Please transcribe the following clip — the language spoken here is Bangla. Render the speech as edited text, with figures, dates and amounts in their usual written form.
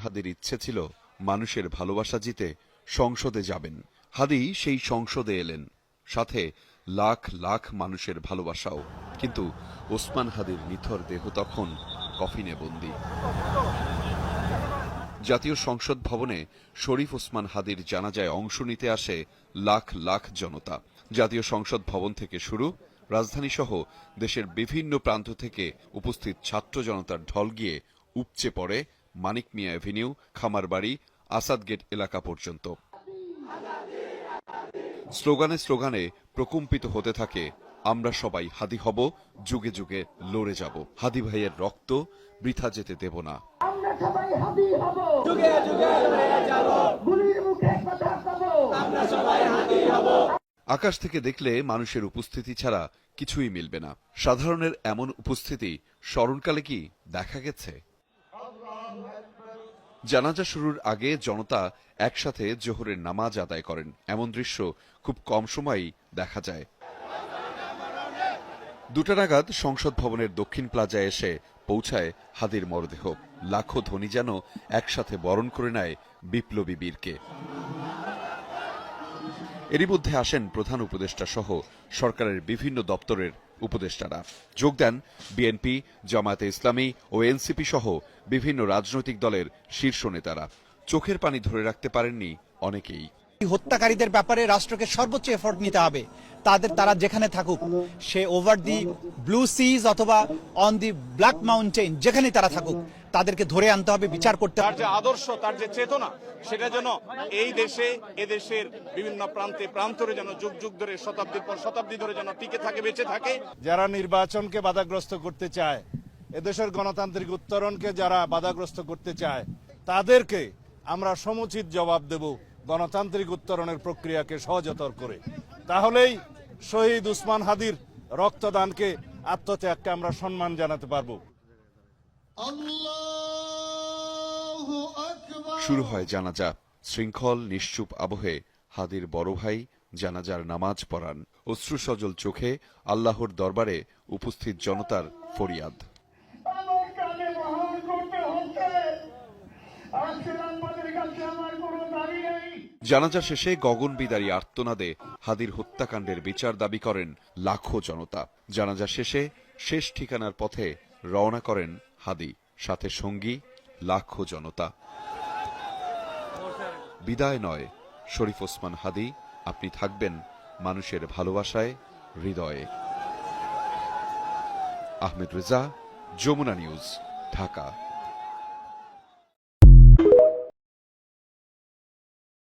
হাদির ইচ্ছে ছিল মানুষের ভালোবাসা জিতে সংসদে যাবেন। হাদি সেই সংসদে এলেন, সাথে লাখ লাখ মানুষের ভালোবাসাও। কিন্তু ওসমান হাদির নিথর দেহ তখন কফিনে বন্দী। জাতীয় সংসদ ভবনে শরীফ ওসমান হাদির জানাজায় অংশ নিতে আসে লাখ লাখ জনতা। জাতীয় সংসদ ভবন থেকে শুরু, রাজধানীসহ দেশের বিভিন্ন প্রান্ত থেকে উপস্থিত ছাত্র জনতার ঢল গিয়ে উপচে পড়ে মানিক মিয়া এভিনিউ, খামারবাড়ি, আসাদ গেট এলাকা পর্যন্ত। স্লোগানে স্লোগানে প্রকম্পিত হতে থাকে, আমরা সবাই হাদি হব, যুগে যুগে লড়ে যাব, হাদি ভাইয়ের রক্ত বৃথা যেতে দেব না। আমরা সবাই হাদি হব, যুগে যুগে লড়ে যাব, গুলির মুখে কথা কব, আমরা সবাই হাদি হব। আকাশ থেকে দেখলে মানুষের উপস্থিতি ছাড়া কিছুই মিলবে না। সাধারণের এমন উপস্থিতি স্মরণকালে কি দেখা গেছে? জানাজা শুরুর আগে জনতা একসাথে জোহরের নামাজ আদায় করেন, এমন দৃশ্য খুব কম সময়ই দেখা যায়। 2টা নাগাদ সংসদ ভবনের দক্ষিণ প্লাজায় এসে পৌঁছায় হাদির মরদেহ। লাখো ধ্বনি যেন একসাথে বরণ করে নেয় বিপ্লবী বীরকে। এরই মধ্যে আসেন প্রধান উপদেষ্টা সহ সরকারের বিভিন্ন দপ্তরের উপদেষ্টারা। যোগ দেন বিএনপি, জামায়াতে ইসলামী ও এনসিপি সহ বিভিন্ন রাজনৈতিক দলের শীর্ষ নেতারা। চোখের পানি ধরে রাখতে পারেননি অনেকেই। হত্যাকারীদের ব্যাপারে রাষ্ট্রকে সর্বোচ্চ এফোর্ট নিতে হবে। তারা যেখানে থাকুক, সে ওভার দি ব্লু সিজ অথবা অন দি ব্ল্যাক মাউন্টেন, যেখানে তারা থাকুক, তাদেরকে ধরে আনতে হবে, বিচার করতে হবে। তার যে আদর্শ, তার যে চেতনা, সেটা যেন এই দেশে, এদেশের বিভিন্ন প্রান্তে প্রান্তরে যেন যুগ যুগ ধরে, শতাব্দীর পর শতাব্দী ধরে যেন টিকে থাকে, বেঁচে থাকে। যারা নির্বাচনকে বাধাগ্রস্ত করতে চায়, এদেশের গণতান্ত্রিক উত্তরণকে যারা বাধাগ্রস্ত করতে চায়, তাদেরকে আমরা সমুচিত জবাব দেব গণতান্ত্রিক উত্তরণের প্রক্রিয়াকে সহজতর করে। তাহলেই শহীদ ওসমান হাদির রক্তদানকে, আত্মত্যাগকে আমরা সম্মান জানাতে পারব। শুরু হয় জানাজা। শৃঙ্খল নিশ্চুপ আবহে হাদির বড় ভাই জানাজার নামাজ পড়ান। অশ্রুসজল চোখে আল্লাহর দরবারে উপস্থিত জনতার ফরিয়াদ। জানাজা শেষে গগনবিদারী আর্তনাদে হাদির হত্যাকাণ্ডের বিচার দাবি করেন লাখো জনতা। জানাজা শেষে শেষ ঠিকানার পথে রওনা করেন হাদি, সাথে সঙ্গী লাখো জনতা। বিদায় নয়, শরীফ ওসমান হাদি, আপনি থাকবেন মানুষের ভালোবাসায়, হৃদয়ে। আহমেদ রেজা, যমুনা নিউজ, ঢাকা।